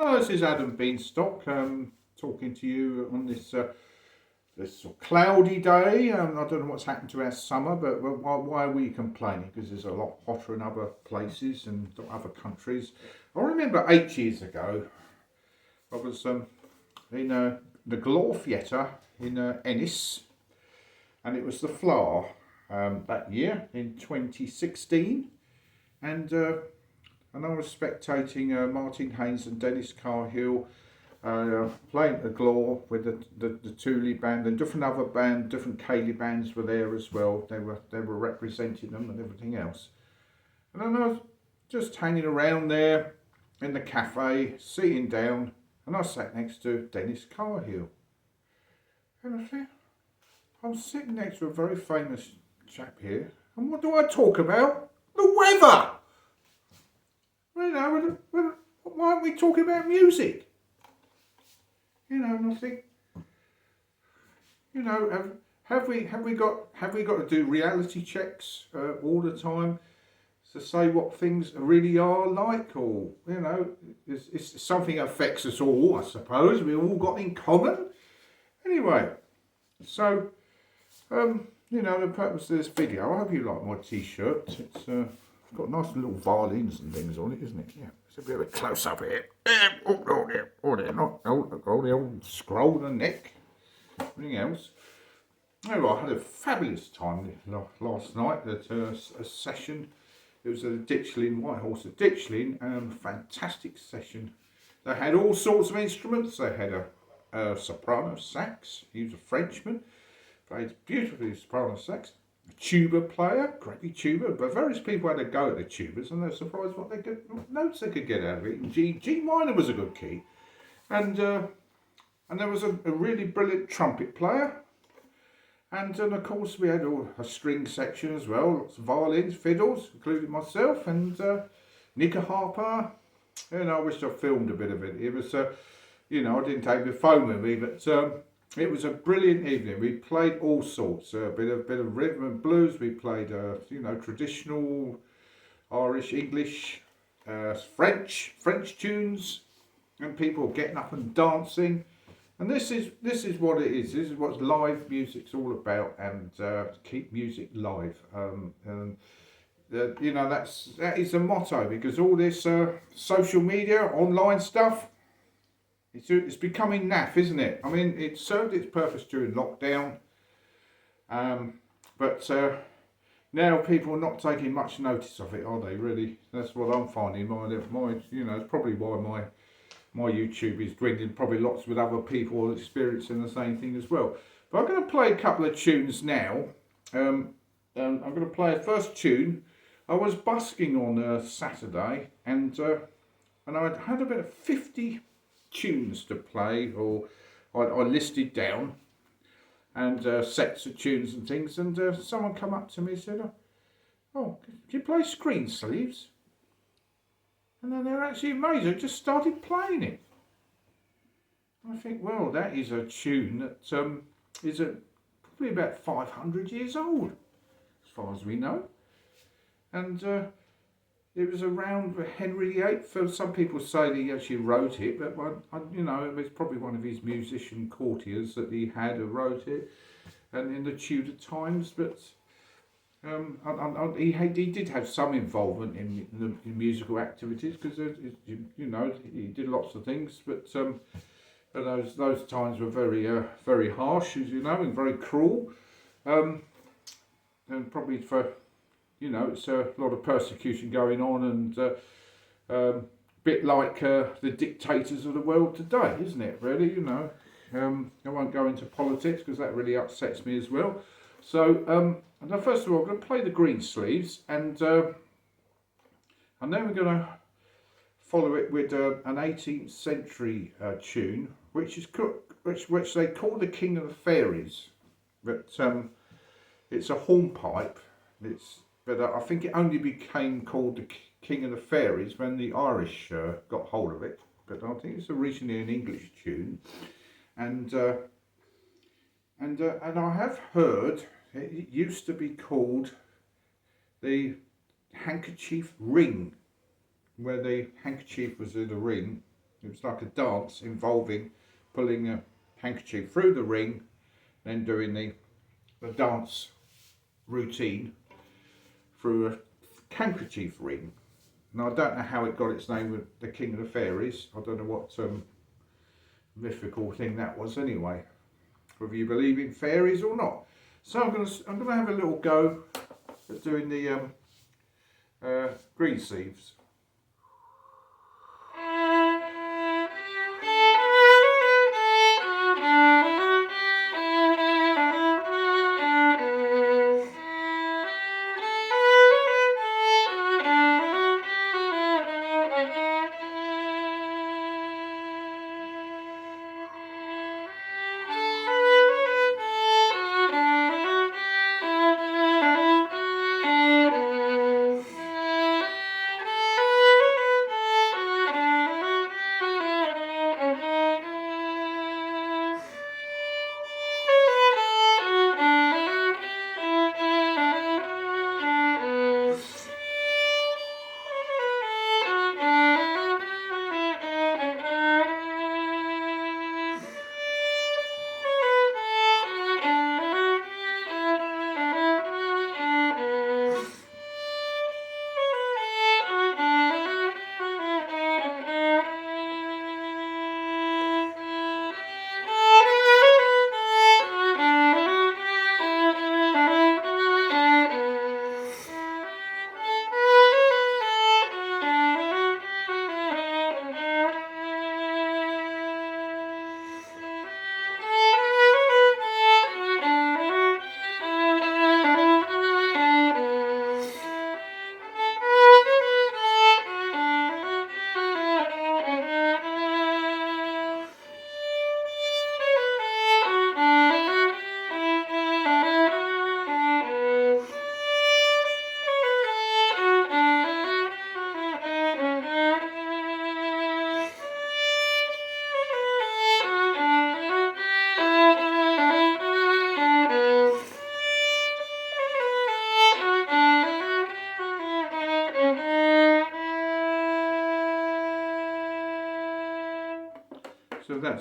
Hello, this is Adam Beanstock, talking to you on this sort of cloudy day. I don't know what's happened to our summer, but why are we complaining? Because it's a lot hotter in other places and other countries. I remember 8 years ago, I was in the Glore Theatre in Ennis, and it was the Flower that year in 2016, and I was spectating Martin Haynes and Dennis Carhill playing at the Glore with the Thule band, and different other band, different Cayley bands were there as well. They were representing them and everything else. And then I was just hanging around there in the cafe, sitting down, and I sat next to Dennis Carhill. And I think, I'm sitting next to a very famous chap here, and what do I talk about? The weather! You know, why aren't we talking about music? You know, and I think, you know, have we got to do reality checks all the time to say what things really are like, or you know, it's something that affects us all, I suppose. We've all got in common. Anyway, so you know, the purpose of this video. I hope you like my t-shirt. It's got nice little violins and things on it, isn't it? Yeah. It's a bit of a close up here. Oh, there, not the old scroll on the neck. Anything else? Oh, I had a fabulous time last night at a session. It was at Ditchling, Whitehorse at Ditchling. Fantastic session. They had all sorts of instruments. They had a soprano sax. He was a Frenchman. Played beautifully soprano sax. A tuba player, crappy tuba, but various people had a go at the tubas, and they're surprised what notes they could get out of it. And G minor was a good key, and there was a really brilliant trumpet player, and of course we had a string section as well, lots of violins, fiddles, including myself, and Nicker Harper. And I wish I filmed a bit of it. It was, you know, I didn't take my phone with me, but. It was a brilliant evening. We played all sorts, a bit of rhythm and blues. We played, you know, traditional Irish, English, French tunes, and people getting up and dancing. And this is what it is. This is what live music's all about, and keep music live. And you know, that is the motto, because all this social media, online stuff. It's becoming naff, isn't it? I mean, it served its purpose during lockdown, but now people are not taking much notice of it, are they? Really, that's what I'm finding. My, you know, it's probably why my YouTube is dwindling. Probably lots with other people experiencing the same thing as well. But I'm going to play a couple of tunes now. I'm going to play a first tune. I was busking on Saturday, and I had about 50 tunes to play, or I listed down, and sets of tunes and things, and someone come up to me and said, oh, can you play Greensleeves? And then they're actually amazed. I just started playing it. I think, well, that is a tune that is probably about 500 years old, as far as we know, and it was around Henry VIII. Some people say that he actually wrote it, but you know, it was probably one of his musician courtiers that he had who wrote it, and in the Tudor times. But he did have some involvement in musical activities, because you know, he did lots of things. But those times were very harsh, as you know, and very cruel, and probably for. You know, it's a lot of persecution going on, and bit like the dictators of the world today, isn't it? Really, you know. I won't go into politics because that really upsets me as well. So, now first of all, I'm going to play the Greensleeves, and then we're going to follow it with an 18th century tune, which they call the King of the Fairies, but it's a hornpipe. But I think it only became called the King of the Fairies when the Irish got hold of it. But I think it's originally an English tune, and I have heard it used to be called the handkerchief ring, where the handkerchief was in a ring, It was like a dance involving pulling a handkerchief through the ring, then doing the dance routine through a handkerchief ring. Now I don't know how it got its name with the King of the Fairies. I don't know what mythical thing that was anyway, whether you believe in fairies or not. So I'm gonna have a little go at doing the Greensleeves.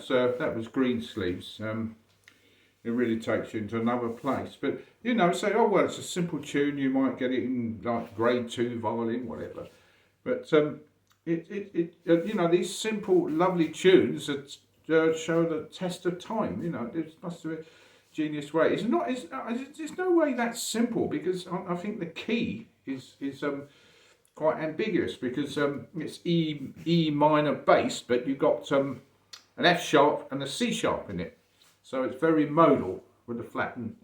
So that was Greensleeves. It really takes you into another place. But you know, say, oh well, it's a simple tune. You might get it in like grade 2 violin, whatever. But you know, these simple, lovely tunes that show the test of time. You know, it must be a genius way. It's not. There's no way that's simple, because I think the key is quite ambiguous, because it's E minor bass, but you've got an F sharp and a C sharp in it. So it's very modal with a flattened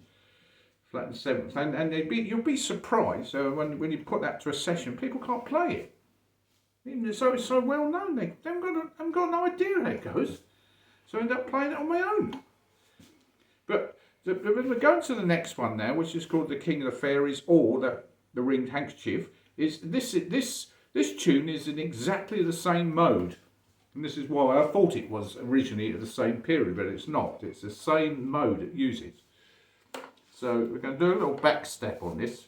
seventh, and you'll be surprised when you put that to a session, people can't play it. So it's so well known, they haven't got no idea how it goes. So I end up playing it on my own. But we're going to the next one now, which is called the King of the Fairies, or the Ringed Handkerchief. Is this tune is in exactly the same mode. And this is why I thought it was originally at the same period, but it's not. It's the same mode it uses. So we're going to do a little back step on this.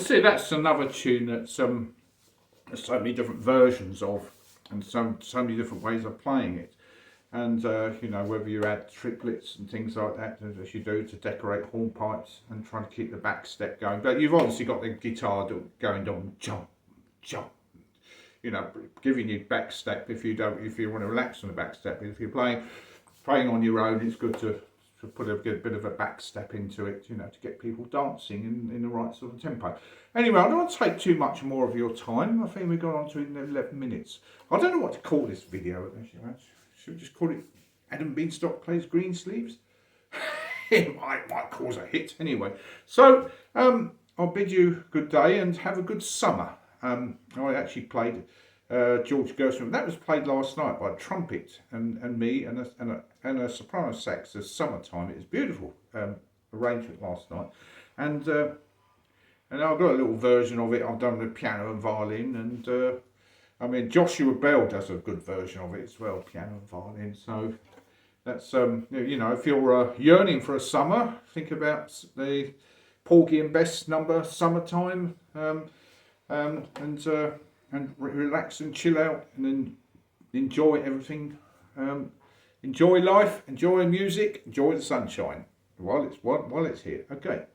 see, that's another tune that's there's so many different versions of, and so many different ways of playing it. And you know, whether you add triplets and things like that, as you do to decorate hornpipes and trying to keep the back step going. But you've obviously got the guitar going on jump, jump, you know, giving you back step if you want to relax on the back step. If you're playing on your own, it's good to put a bit of a back step into it, you know, to get people dancing in the right sort of tempo. Anyway, I don't want to take too much more of your time. I think we've gone on to 11 minutes. I don't know what to call this video. Should we just call it Adam Beanstock Plays Greensleeves? It might cause a hit anyway. So I'll bid you good day and have a good summer. I actually played George Gershwin. That was played last night by a trumpet and me and a soprano sax. It's summertime. It was beautiful arrangement last night, and I've got a little version of it I've done with piano and violin, and I mean Joshua Bell does a good version of it as well, piano and violin. So that's you know, if you're yearning for a summer, think about the Porgy and Bess number "Summertime," and relax and chill out and then enjoy everything. Enjoy life, enjoy music, enjoy the sunshine while it's here. Okay.